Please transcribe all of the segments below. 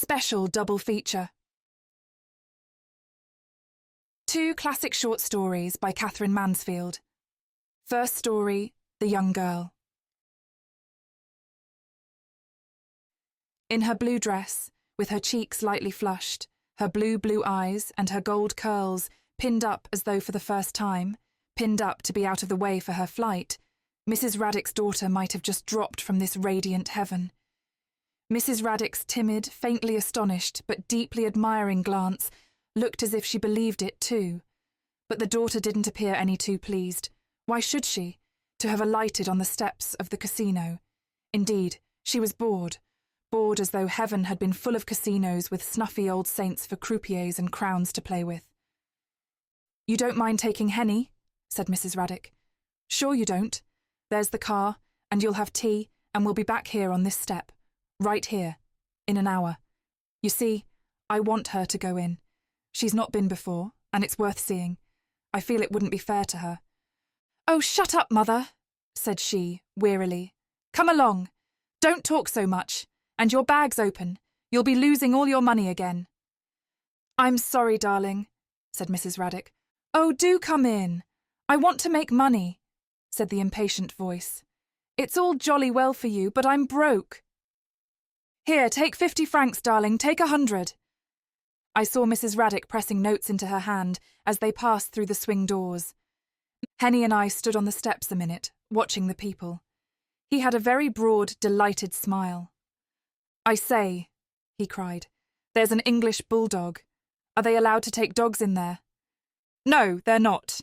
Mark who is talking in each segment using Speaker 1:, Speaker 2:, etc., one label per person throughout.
Speaker 1: special double feature. Two classic short stories by Katherine Mansfield. First story, The Young Girl. In her blue dress, with her cheeks lightly flushed, her blue eyes and her gold curls pinned up as though for the first time, pinned up to be out of the way for her flight, Mrs. Raddick's daughter might have just dropped from this radiant heaven. Mrs. Raddick's timid, faintly astonished but deeply admiring glance looked as if she believed it too. But the daughter didn't appear any too pleased. Why should she? To have alighted on the steps of the casino. Indeed, she was bored as though heaven had been full of casinos with snuffy old saints for croupiers and crowns to play with. "You don't mind taking Henny?" said Mrs. Raddick. "Sure you don't. There's the car, and you'll have tea, and we'll be back here on this step. Right here. In an hour. You see, I want her to go in. She's not been before, and it's worth seeing. I feel it wouldn't be fair to her." "Oh, shut up, Mother," said she, wearily. "Come along. Don't talk so much. And your bag's open. You'll be losing all your money again." "I'm sorry, darling," said Mrs. Raddick. "Oh, do come in. I want to make money," said the impatient voice. "It's all jolly well for you, but I'm broke." "Here, take 50 francs, darling, take 100. I saw Mrs. Raddick pressing notes into her hand as they passed through the swing doors. Henny and I stood on the steps a minute, watching the people. He had a very broad, delighted smile. "I say," he cried, "there's an English bulldog. Are they allowed to take dogs in there?" "No, they're not."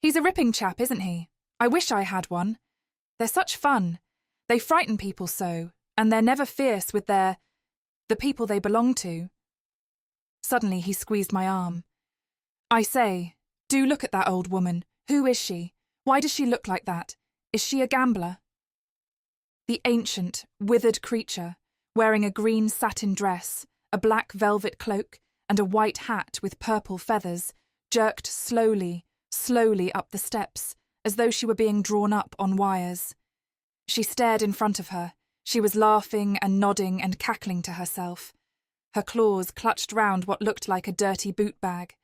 Speaker 1: "He's a ripping chap, isn't he? I wish I had one. They're such fun. They frighten people so, and they're never fierce with the people they belong to." Suddenly he squeezed my arm. "I say, do look at that old woman. Who is she? Why does she look like that? Is she a gambler?" The ancient, withered creature, wearing a green satin dress, a black velvet cloak, and a white hat with purple feathers, jerked slowly up the steps, as though she were being drawn up on wires. She stared in front of her. She was laughing and nodding and cackling to herself. Her claws clutched round what looked like a dirty boot bag.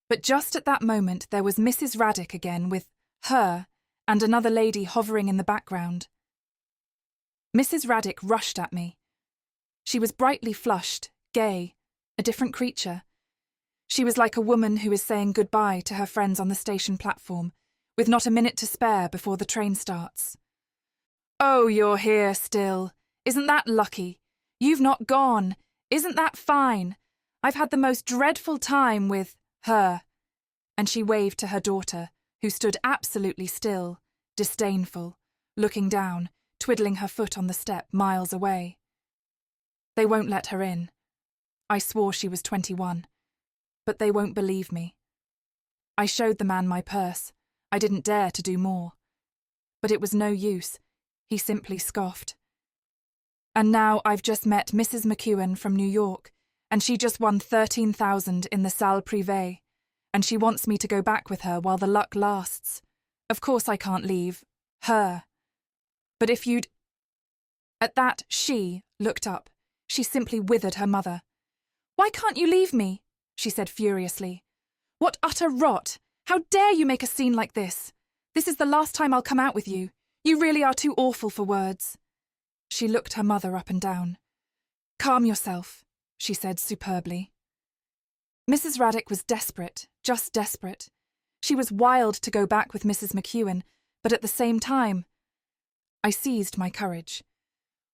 Speaker 1: But just at that moment there was Mrs. Raddick again with her and another lady hovering in the background. Mrs. Raddick rushed at me. She was brightly flushed, gay, a different creature. She was like a woman who is saying goodbye to her friends on the station platform, with not a minute to spare before the train starts. "Oh, you're here still. Isn't that lucky? You've not gone. Isn't that fine? I've had the most dreadful time with her." And she waved to her daughter, who stood absolutely still, disdainful, looking down, twiddling her foot on the step miles away. "They won't let her in. I swore she was 21. But they won't believe me. I showed the man my purse. I didn't dare to do more. But it was no use. He simply scoffed. And now I've just met Mrs. McEwen from New York, and she just won 13,000 in the salle privée, and she wants me to go back with her while the luck lasts. Of course I can't leave her. But if you'd—" At that, she looked up. She simply withered her mother. "Why can't you leave me?" she said furiously. "What utter rot! How dare you make a scene like this? This is the last time I'll come out with you. You really are too awful for words." She looked her mother up and down. "Calm yourself," she said superbly. Mrs. Raddick was desperate, just desperate. She was wild to go back with Mrs. McEwen, but at the same time, I seized my courage.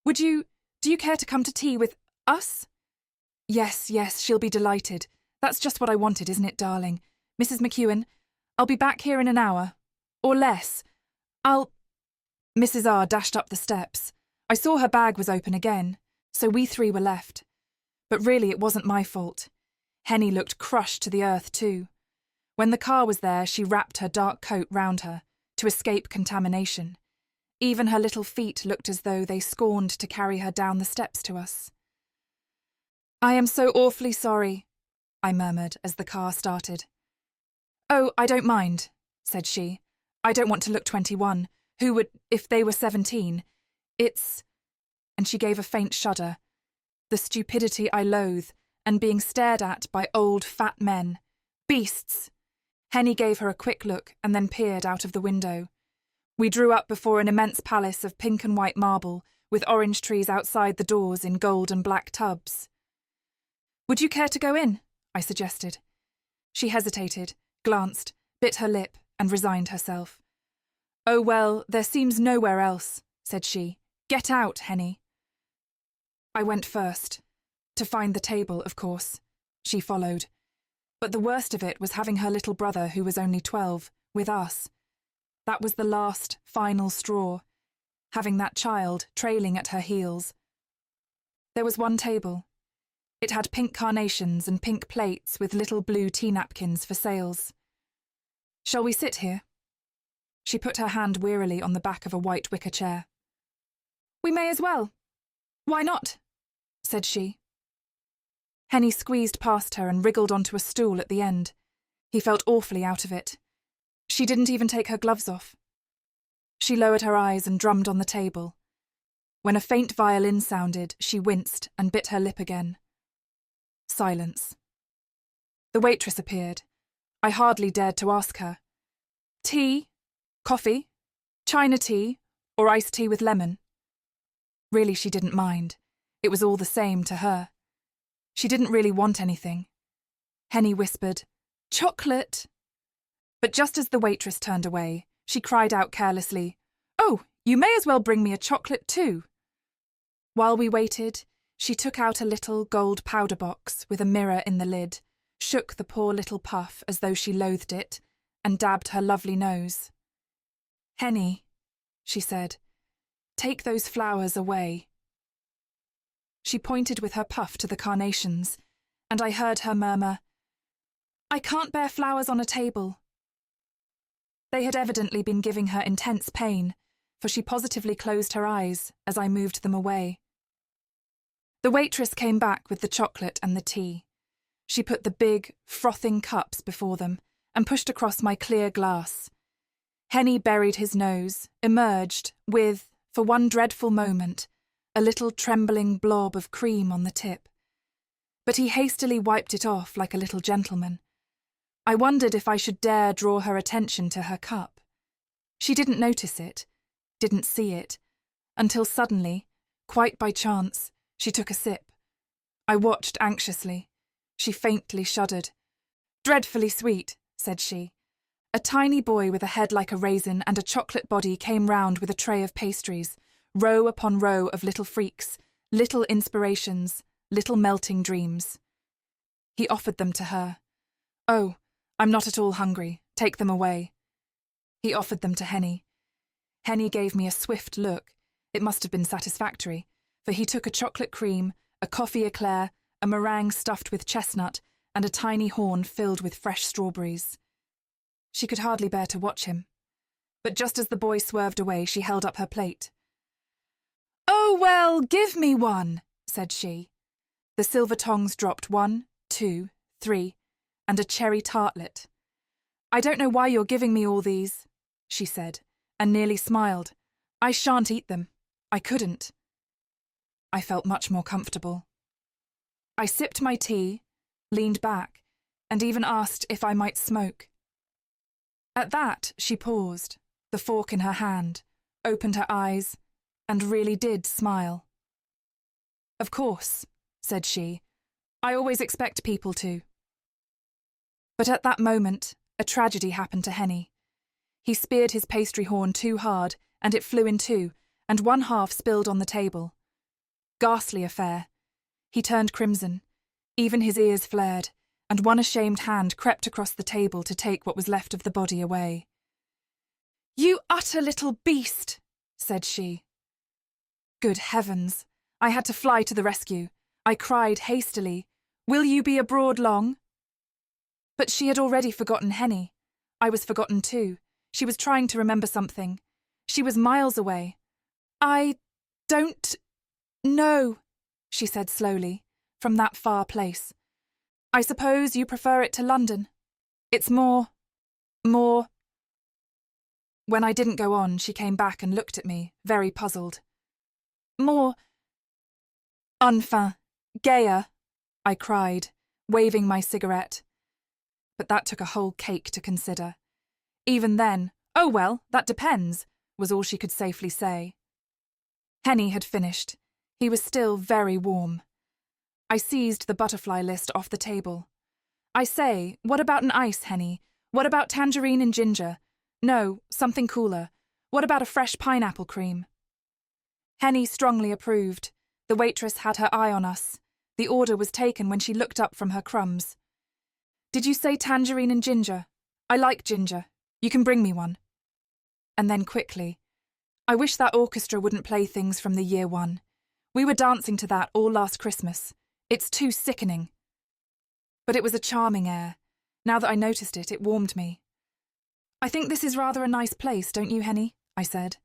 Speaker 1: Do you care to come to tea with us?" Yes, she'll be delighted. That's just what I wanted, isn't it, darling? Mrs. McEwen, I'll be back here in an hour. Or less. Mrs. R. dashed up the steps. I saw her bag was open again, so we three were left. But really it wasn't my fault. Henny looked crushed to the earth too. When the car was there, she wrapped her dark coat round her, to escape contamination. Even her little feet looked as though they scorned to carry her down the steps to us. "I am so awfully sorry," I murmured as the car started. "Oh, I don't mind," said she. "I don't want to look 21. Who would, if they were 17? It's—" And she gave a faint shudder. The stupidity I loathe, and being stared at by old, fat men. Beasts! Henny gave her a quick look and then peered out of the window. We drew up before an immense palace of pink and white marble, with orange trees outside the doors in gold and black tubs. "Would you care to go in?" I suggested. She hesitated, glanced, bit her lip, and resigned herself. "Oh well, there seems nowhere else," said she. "Get out, Henny." I went first. To find the table, of course. She followed. But the worst of it was having her little brother, who was only 12, with us. That was the last, final straw. Having that child trailing at her heels. There was one table. It had pink carnations and pink plates with little blue tea napkins for sails. "Shall we sit here?" She put her hand wearily on the back of a white wicker chair. "We may as well. Why not?" said she. Henny squeezed past her and wriggled onto a stool at the end. He felt awfully out of it. She didn't even take her gloves off. She lowered her eyes and drummed on the table. When a faint violin sounded, she winced and bit her lip again. Silence. The waitress appeared. I hardly dared to ask her. "Tea? Coffee? China tea? Or iced tea with lemon?" Really, she didn't mind. It was all the same to her. She didn't really want anything. Henny whispered, "Chocolate!" But just as the waitress turned away, she cried out carelessly, "Oh, you may as well bring me a chocolate too." While we waited, she took out a little gold powder box with a mirror in the lid, shook the poor little puff as though she loathed it, and dabbed her lovely nose. "Henny," she said, "take those flowers away." She pointed with her puff to the carnations, and I heard her murmur, "I can't bear flowers on a table." They had evidently been giving her intense pain, for she positively closed her eyes as I moved them away. The waitress came back with the chocolate and the tea. She put the big, frothing cups before them and pushed across my clear glass. Henny buried his nose, emerged with, for one dreadful moment, a little trembling blob of cream on the tip. But he hastily wiped it off like a little gentleman. I wondered if I should dare draw her attention to her cup. She didn't notice it, didn't see it, until suddenly, quite by chance, she took a sip. I watched anxiously. She faintly shuddered. "Dreadfully sweet," said she. A tiny boy with a head like a raisin and a chocolate body came round with a tray of pastries, row upon row of little freaks, little inspirations, little melting dreams. He offered them to her. "Oh, I'm not at all hungry. Take them away." He offered them to Henny. Henny gave me a swift look. It must have been satisfactory, for he took a chocolate cream, a coffee eclair, a meringue stuffed with chestnut, and a tiny horn filled with fresh strawberries. She could hardly bear to watch him. But just as the boy swerved away, she held up her plate. "Oh, well, give me one," said she. The silver tongs dropped 1, 2, 3, and a cherry tartlet. "I don't know why you're giving me all these," she said, and nearly smiled. "I shan't eat them. I couldn't." I felt much more comfortable. I sipped my tea, leaned back, and even asked if I might smoke. At that, she paused, the fork in her hand, opened her eyes, and really did smile. "Of course," said she. "I always expect people to." But at that moment, a tragedy happened to Henny. He speared his pastry horn too hard, and it flew in two, and one half spilled on the table. Ghastly affair. He turned crimson. Even his ears flared, and one ashamed hand crept across the table to take what was left of the body away. "You utter little beast," said she. Good heavens! I had to fly to the rescue. I cried hastily, "Will you be abroad long?" But she had already forgotten Henny. I was forgotten too. She was trying to remember something. She was miles away. "I don't know," she said slowly, from that far place. "I suppose you prefer it to London. It's more... When I didn't go on, she came back and looked at me, very puzzled. "More... Enfin," Gayer, I cried, waving my cigarette. But that took a whole cake to consider. Even then, "Oh well, that depends," was all she could safely say. Henny had finished. He was still very warm. I seized the butterfly list off the table. "I say, what about an ice, Henny? What about tangerine and ginger? No, something cooler. What about a fresh pineapple cream?" Henny strongly approved. The waitress had her eye on us. The order was taken when she looked up from her crumbs. "Did you say tangerine and ginger? I like ginger. You can bring me one." And then quickly, "I wish that orchestra wouldn't play things from the year one. We were dancing to that all last Christmas. It's too sickening." But it was a charming air. Now that I noticed it, it warmed me. "I think this is rather a nice place, don't you, Henny?" I said.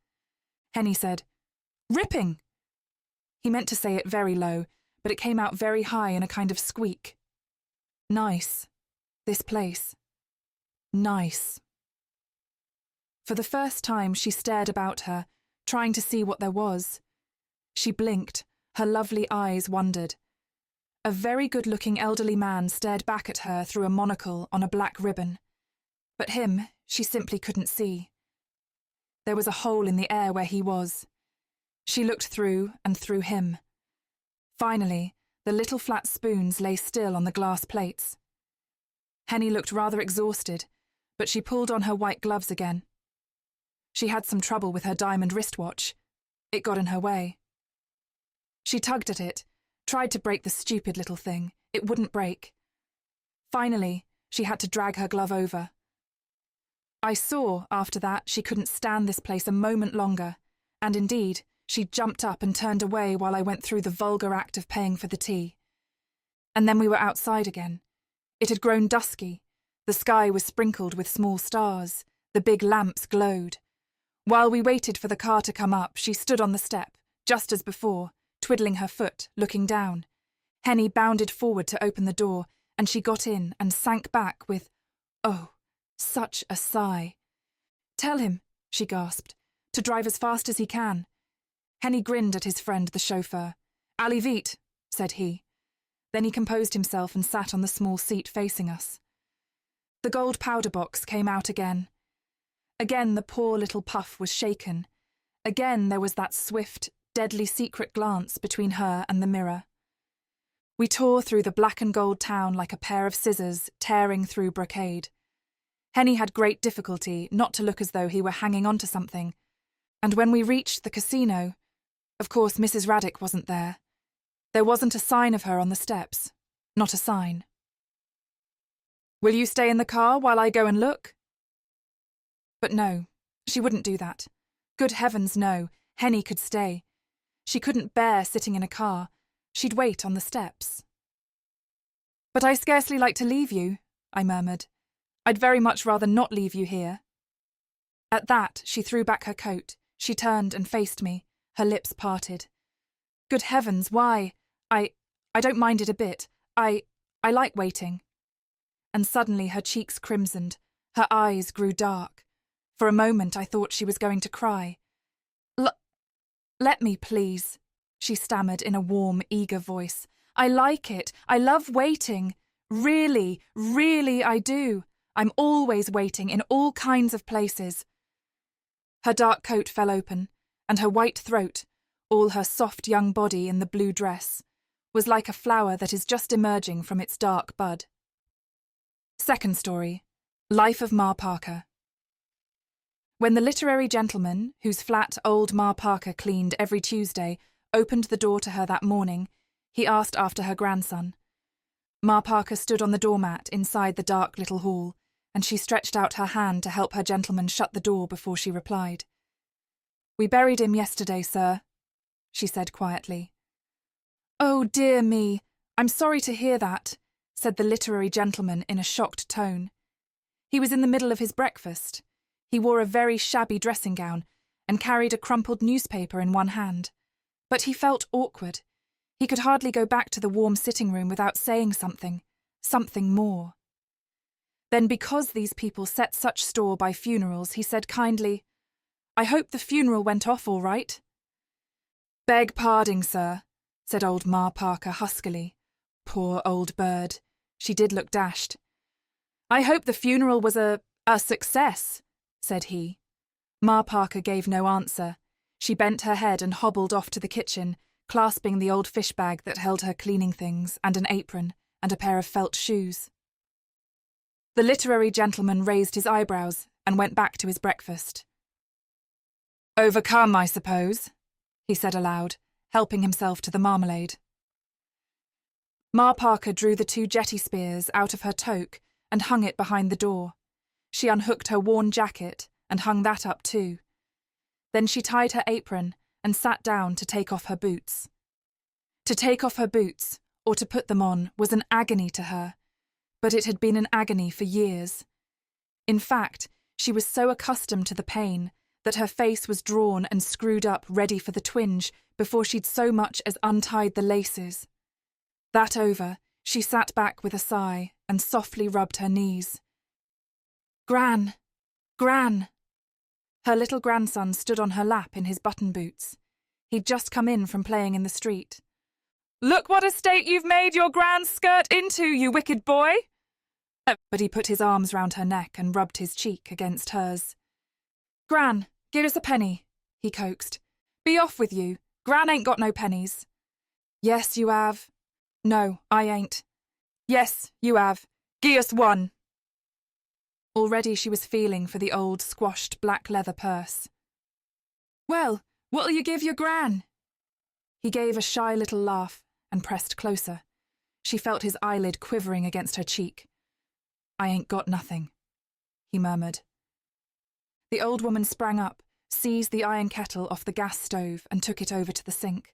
Speaker 1: Henny said, "Ripping!" He meant to say it very low, but it came out very high in a kind of squeak. Nice. This place. Nice. For the first time, she stared about her, trying to see what there was. She blinked, her lovely eyes wandered. A very good-looking elderly man stared back at her through a monocle on a black ribbon. But him, she simply couldn't see. There was a hole in the air where he was. She looked through and through him. Finally, the little flat spoons lay still on the glass plates. Henny looked rather exhausted, but she pulled on her white gloves again. She had some trouble with her diamond wristwatch. It got in her way. She tugged at it, tried to break the stupid little thing. It wouldn't break. Finally, she had to drag her glove over. I saw, after that, she couldn't stand this place a moment longer, and indeed, she jumped up and turned away while I went through the vulgar act of paying for the tea. And then we were outside again. It had grown dusky. The sky was sprinkled with small stars. The big lamps glowed. While we waited for the car to come up, she stood on the step, just as before, twiddling her foot, looking down. Henny bounded forward to open the door, and she got in and sank back with, oh, such a sigh. "Tell him," she gasped, "to drive as fast as he can." Henny grinned at his friend, the chauffeur. "Allez vite," said he. Then he composed himself and sat on the small seat facing us. The gold powder box came out again. Again the poor little puff was shaken. Again there was that swift, deadly secret glance between her and the mirror. We tore through the black and gold town like a pair of scissors tearing through brocade. Henny had great difficulty not to look as though he were hanging on to something, and when we reached the casino, of course Mrs. Raddick wasn't there. There wasn't a sign of her on the steps. Not a sign. "Will you stay in the car while I go and look?" But no, she wouldn't do that. Good heavens, no. Henny could stay. She couldn't bear sitting in a car. She'd wait on the steps. "But I scarcely like to leave you," I murmured. "I'd very much rather not leave you here." At that, she threw back her coat. She turned and faced me, her lips parted. "Good heavens, why? I don't mind it a bit. I like waiting." And suddenly her cheeks crimsoned. Her eyes grew dark. For a moment I thought she was going to cry. Let me, please," she stammered in a warm, eager voice. "I like it. I love waiting. Really, really I do. I'm always waiting in all kinds of places." Her dark coat fell open, and her white throat, all her soft young body in the blue dress, was like a flower that is just emerging from its dark bud. Second story. Life of Ma Parker. When the literary gentleman, whose flat old Ma Parker cleaned every Tuesday, opened the door to her that morning, he asked after her grandson. Ma Parker stood on the doormat inside the dark little hall, and she stretched out her hand to help her gentleman shut the door before she replied. "We buried him yesterday, sir," she said quietly. "Oh, dear me, I'm sorry to hear that," said the literary gentleman in a shocked tone. He was in the middle of his breakfast. He wore a very shabby dressing gown and carried a crumpled newspaper in one hand. But he felt awkward. He could hardly go back to the warm sitting room without saying something more. Then, because these people set such store by funerals, he said kindly, "I hope the funeral went off all right." "Beg parding, sir," said old Ma Parker huskily. Poor old bird. She did look dashed. I hope the funeral was a success, said he. Ma Parker gave no answer. She bent her head and hobbled off to the kitchen, clasping the old fish bag that held her cleaning things and an apron and a pair of felt shoes. The literary gentleman raised his eyebrows and went back to his breakfast. Overcome, I suppose, he said aloud, helping himself to the marmalade. Ma Parker drew the 2 jetty spears out of her toque and hung it behind the door. She unhooked her worn jacket and hung that up too. Then she tied her apron and sat down to take off her boots. To take off her boots, or to put them on, was an agony to her, but it had been an agony for years. In fact, she was so accustomed to the pain that her face was drawn and screwed up ready for the twinge before she'd so much as untied the laces. That over, she sat back with a sigh and softly rubbed her knees. Gran! Gran! Her little grandson stood on her lap in his button boots. He'd just come in from playing in the street. Look what a state you've made your Gran's skirt into, you wicked boy! But he put his arms round her neck and rubbed his cheek against hers. Gran, give us a penny, he coaxed. Be off with you. Gran ain't got no pennies. Yes, you have. No, I ain't. Yes, you have. Gi'e us 1. Already she was feeling for the old, squashed black leather purse. Well, what'll you give your Gran? He gave a shy little laugh and pressed closer. She felt his eyelid quivering against her cheek. I ain't got nothing, he murmured. The old woman sprang up, seized the iron kettle off the gas stove and took it over to the sink.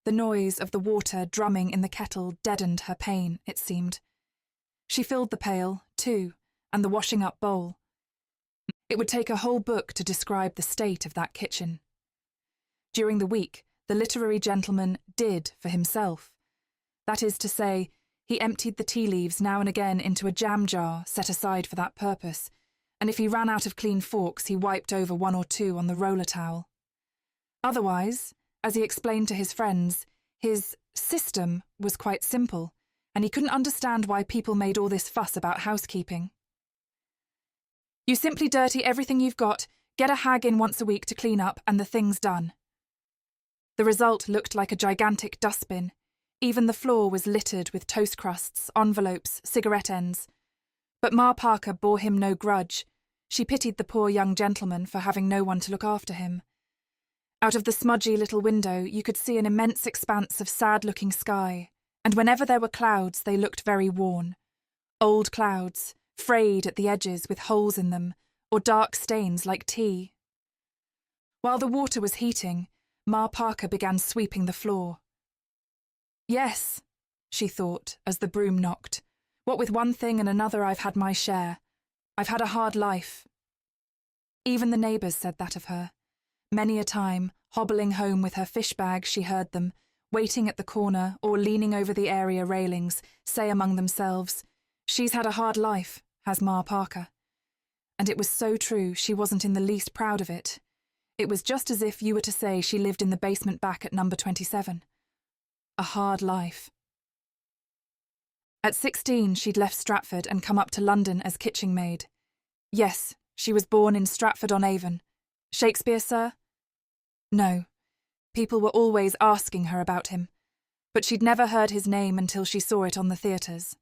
Speaker 1: The noise of the water drumming in the kettle deadened her pain, it seemed. She filled the pail, too, and the washing-up bowl. It would take a whole book to describe the state of that kitchen. During the week, the literary gentleman did for himself. That is to say, he emptied the tea leaves now and again into a jam jar set aside for that purpose, and if he ran out of clean forks, he wiped over 1 or 2 on the roller towel. Otherwise, as he explained to his friends, his system was quite simple, and he couldn't understand why people made all this fuss about housekeeping. You simply dirty everything you've got, get a hag in once a week to clean up, and the thing's done. The result looked like a gigantic dustbin. Even the floor was littered with toast crusts, envelopes, cigarette ends. But Ma Parker bore him no grudge. She pitied the poor young gentleman for having no one to look after him. Out of the smudgy little window you could see an immense expanse of sad-looking sky, and whenever there were clouds they looked very worn. Old clouds, frayed at the edges with holes in them, or dark stains like tea. While the water was heating, Ma Parker began sweeping the floor. Yes, she thought as the broom knocked. What with one thing and another I've had my share. I've had a hard life. Even the neighbours said that of her. Many a time, hobbling home with her fish bag, she heard them, waiting at the corner or leaning over the area railings, say among themselves, "She's had a hard life, has Ma Parker." And it was so true she wasn't in the least proud of it. It was just as if you were to say she lived in the basement back at number 27. A hard life. At 16, she'd left Stratford and come up to London as kitchen maid. Yes, she was born in Stratford-on-Avon. Shakespeare, sir? No. People were always asking her about him, but she'd never heard his name until she saw it on the theatres.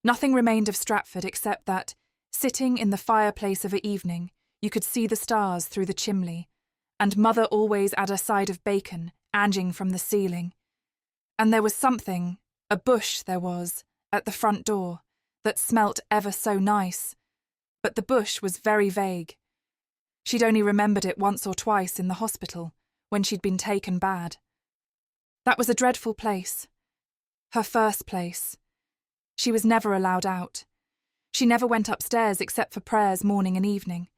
Speaker 1: Nothing remained of Stratford except that, sitting in the fireplace of an evening, you could see the stars through the chimney, and mother always had a side of bacon, hanging from the ceiling. And there was something, a bush there was, at the front door, that smelt ever so nice. But the bush was very vague. She'd only remembered it once or twice in the hospital, when she'd been taken bad. That was a dreadful place. Her first place. She was never allowed out. She never went upstairs except for prayers morning and evening.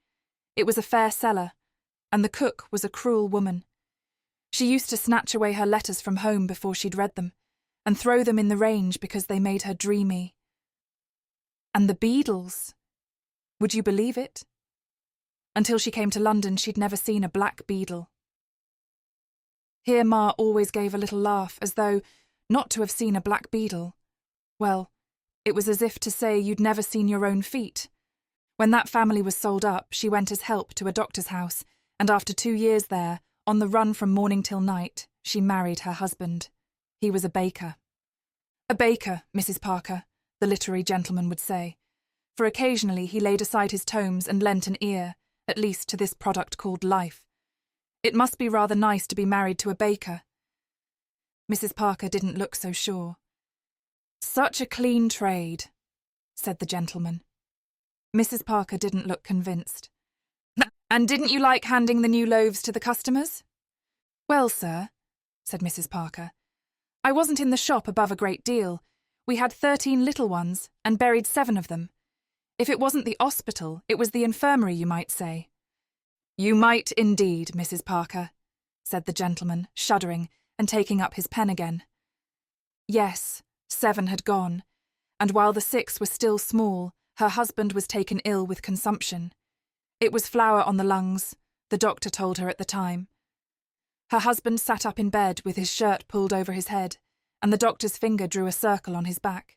Speaker 1: It was a fair cellar, and the cook was a cruel woman. She used to snatch away her letters from home before she'd read them, and throw them in the range because they made her dreamy. And the beadles. Would you believe it? Until she came to London, she'd never seen a black beadle. Here Ma always gave a little laugh, as though not to have seen a black beetle. Well, it was as if to say you'd never seen your own feet. When that family was sold up, she went as help to a doctor's house, and after 2 years there, on the run from morning till night, she married her husband. He was a baker. A baker, Mrs. Parker, the literary gentleman would say, for occasionally he laid aside his tomes and lent an ear, at least to this product called life. It must be rather nice to be married to a baker. Mrs. Parker didn't look so sure. Such a clean trade, said the gentleman. Mrs. Parker didn't look convinced. And didn't you like handing the new loaves to the customers? Well, sir, said Mrs. Parker, I wasn't in the shop above a great deal. We had 13 little ones, and buried 7 of them. If it wasn't the hospital, it was the infirmary, you might say. You might indeed, Mrs. Parker, said the gentleman, shuddering, and taking up his pen again. Yes, 7 had gone, and while the 6 were still small, her husband was taken ill with consumption. It was flour on the lungs, the doctor told her at the time. Her husband sat up in bed with his shirt pulled over his head, and the doctor's finger drew a circle on his back.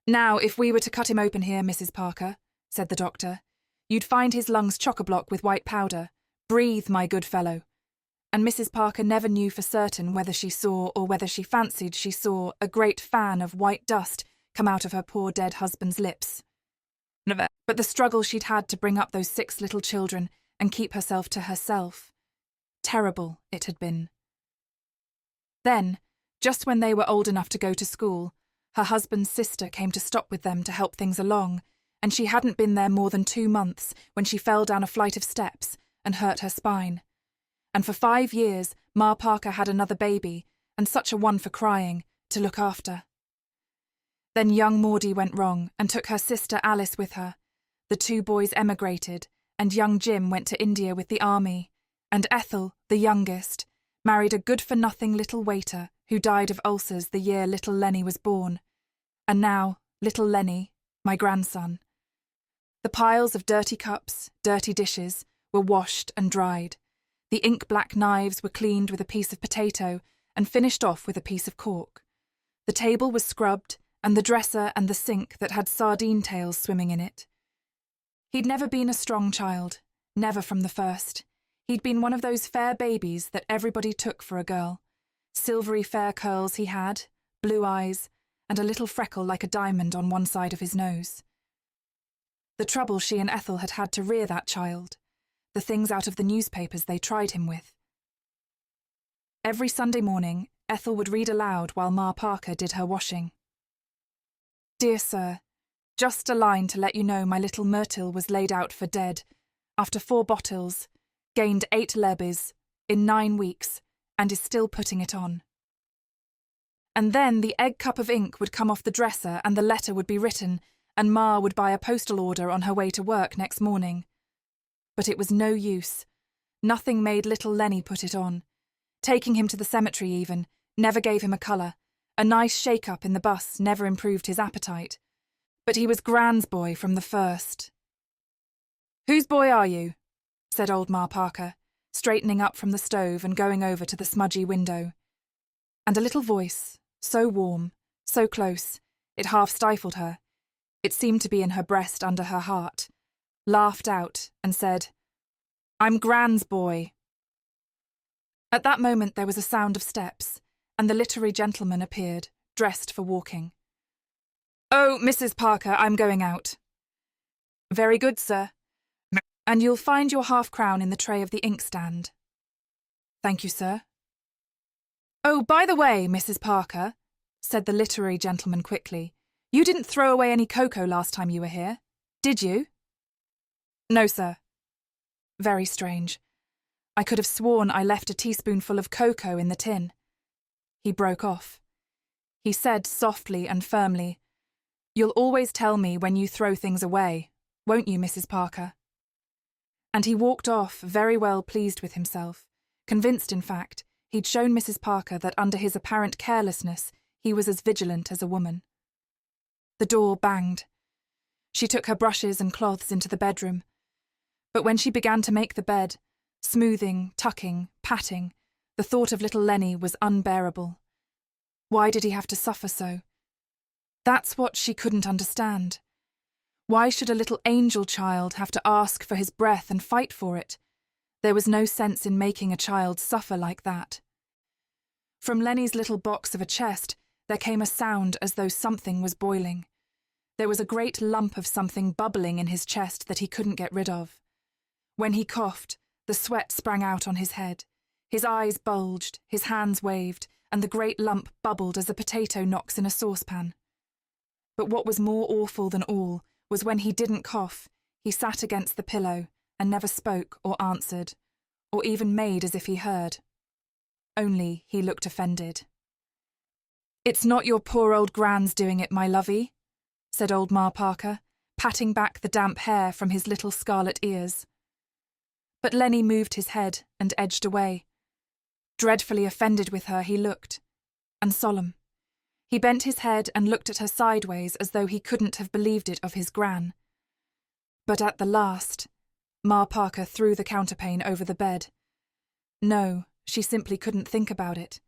Speaker 1: Now, if we were to cut him open here, Mrs. Parker, said the doctor, you'd find his lungs chock-a-block with white powder. Breathe, my good fellow. And Mrs. Parker never knew for certain whether she saw or whether she fancied she saw a great fan of white dust come out of her poor dead husband's lips. But the struggle she'd had to bring up those 6 little children and keep herself to herself. Terrible it had been. Then, just when they were old enough to go to school, her husband's sister came to stop with them to help things along, and she hadn't been there more than 2 months when she fell down a flight of steps and hurt her spine. And for 5 years, Ma Parker had another baby, and such a one for crying, to look after. Then young Maudie went wrong and took her sister Alice with her. The 2 boys emigrated, and young Jim went to India with the army, and Ethel, the youngest, married a good-for-nothing little waiter who died of ulcers the year little Lenny was born. And now, little Lenny, my grandson. The piles of dirty cups, dirty dishes, were washed and dried. The ink-black knives were cleaned with a piece of potato and finished off with a piece of cork. The table was scrubbed, and the dresser and the sink that had sardine tails swimming in it. He'd never been a strong child, never from the first. He'd been one of those fair babies that everybody took for a girl. Silvery fair curls he had, blue eyes, and a little freckle like a diamond on one side of his nose. The trouble she and Ethel had had to rear that child, the things out of the newspapers they tried him with. Every Sunday morning, Ethel would read aloud while Ma Parker did her washing. Dear sir, just a line to let you know my little Myrtle was laid out for dead, after 4 bottles, gained 8 lebbies, in 9 weeks, and is still putting it on. And then the egg cup of ink would come off the dresser and the letter would be written, and Ma would buy a postal order on her way to work next morning. But it was no use. Nothing made little Lenny put it on. Taking him to the cemetery even, never gave him a colour. A nice shake-up in the bus never improved his appetite. But he was Gran's boy from the first. Whose boy are you? Said old Ma Parker, straightening up from the stove and going over to the smudgy window. And a little voice, so warm, so close, it half stifled her. It seemed to be in her breast under her heart, laughed out and said, I'm Gran's boy. At that moment there was a sound of steps, and the literary gentleman appeared, dressed for walking. Oh, Mrs. Parker, I'm going out. Very good, sir. And you'll find your half-crown in the tray of the inkstand. Thank you, sir. Oh, by the way, Mrs. Parker, said the literary gentleman quickly, you didn't throw away any cocoa last time you were here, did you? No, sir. Very strange. I could have sworn I left a teaspoonful of cocoa in the tin. He broke off. He said softly and firmly, You'll always tell me when you throw things away, won't you, Mrs. Parker? And he walked off very well pleased with himself, convinced, in fact, he'd shown Mrs. Parker that under his apparent carelessness he was as vigilant as a woman. The door banged. She took her brushes and cloths into the bedroom. But when she began to make the bed, smoothing, tucking, patting, The thought of little Lenny was unbearable. Why did he have to suffer so? That's what she couldn't understand. Why should a little angel child have to ask for his breath and fight for it? There was no sense in making a child suffer like that. From Lenny's little box of a chest, there came a sound as though something was boiling. There was a great lump of something bubbling in his chest that he couldn't get rid of. When he coughed, the sweat sprang out on his head. His eyes bulged, his hands waved, and the great lump bubbled as a potato knocks in a saucepan. But what was more awful than all was when he didn't cough, he sat against the pillow and never spoke or answered, or even made as if he heard. Only he looked offended. "It's not your poor old gran's doing it, my lovey," said old Ma Parker, patting back the damp hair from his little scarlet ears. But Lenny moved his head and edged away. Dreadfully offended with her he looked, and solemn. He bent his head and looked at her sideways as though he couldn't have believed it of his gran. But at the last, Ma Parker threw the counterpane over the bed. No, she simply couldn't think about it.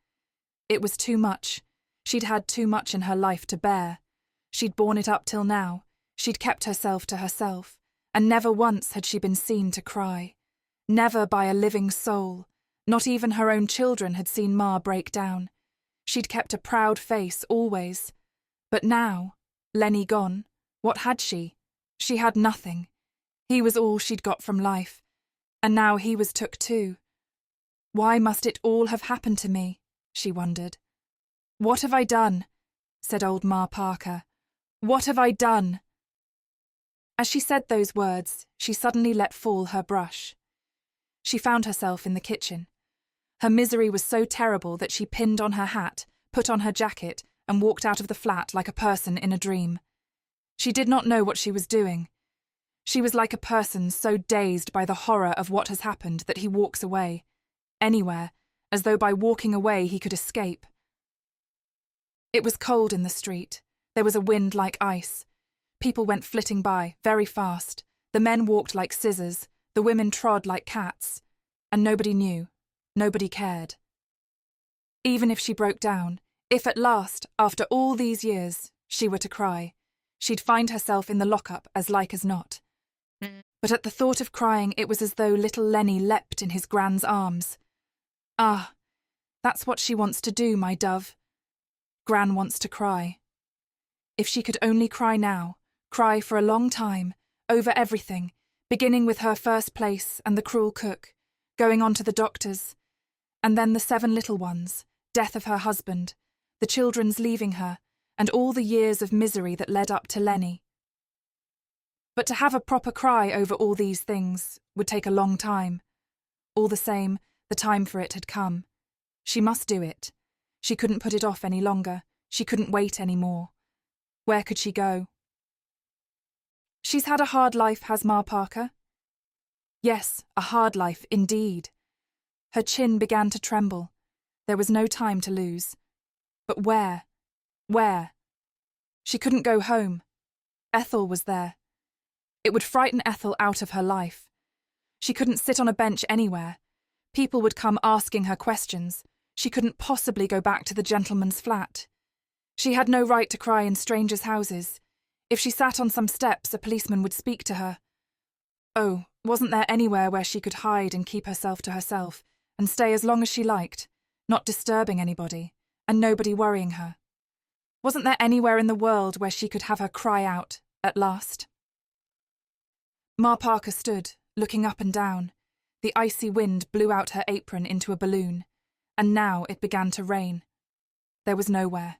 Speaker 1: It was too much. She'd had too much in her life to bear. She'd borne it up till now. She'd kept herself to herself, and never once had she been seen to cry. Never by a living soul. Not even her own children had seen Ma break down. She'd kept a proud face always. But now, Lenny gone, what had she? She had nothing. He was all she'd got from life. And now he was took too. Why must it all have happened to me? She wondered. What have I done? Said old Ma Parker. What have I done? As she said those words, she suddenly let fall her brush. She found herself in the kitchen. Her misery was so terrible that she pinned on her hat, put on her jacket, and walked out of the flat like a person in a dream. She did not know what she was doing. She was like a person so dazed by the horror of what has happened that he walks away, anywhere, as though by walking away he could escape. It was cold in the street. There was a wind like ice. People went flitting by, very fast. The men walked like scissors, the women trod like cats. And nobody knew. Nobody cared. Even if she broke down, if at last, after all these years, she were to cry, she'd find herself in the lockup as like as not. But at the thought of crying, it was as though little Lenny leapt in his gran's arms. Ah, that's what she wants to do, my dove. Gran wants to cry. If she could only cry now, cry for a long time, over everything, beginning with her first place and the cruel cook, going on to the doctors, and then the 7 little ones, death of her husband, the children's leaving her, and all the years of misery that led up to Lenny. But to have a proper cry over all these things would take a long time. All the same, the time for it had come. She must do it. She couldn't put it off any longer. She couldn't wait any more. Where could she go? She's had a hard life, has Ma Parker? Yes, a hard life indeed. Her chin began to tremble. There was no time to lose. But where? Where? She couldn't go home. Ethel was there. It would frighten Ethel out of her life. She couldn't sit on a bench anywhere. People would come asking her questions. She couldn't possibly go back to the gentleman's flat. She had no right to cry in strangers' houses. If she sat on some steps, a policeman would speak to her. Oh, wasn't there anywhere where she could hide and keep herself to herself, and stay as long as she liked, not disturbing anybody, and nobody worrying her? Wasn't there anywhere in the world where she could have her cry out, at last? Ma Parker stood, looking up and down. The icy wind blew out her apron into a balloon, and now it began to rain. There was nowhere.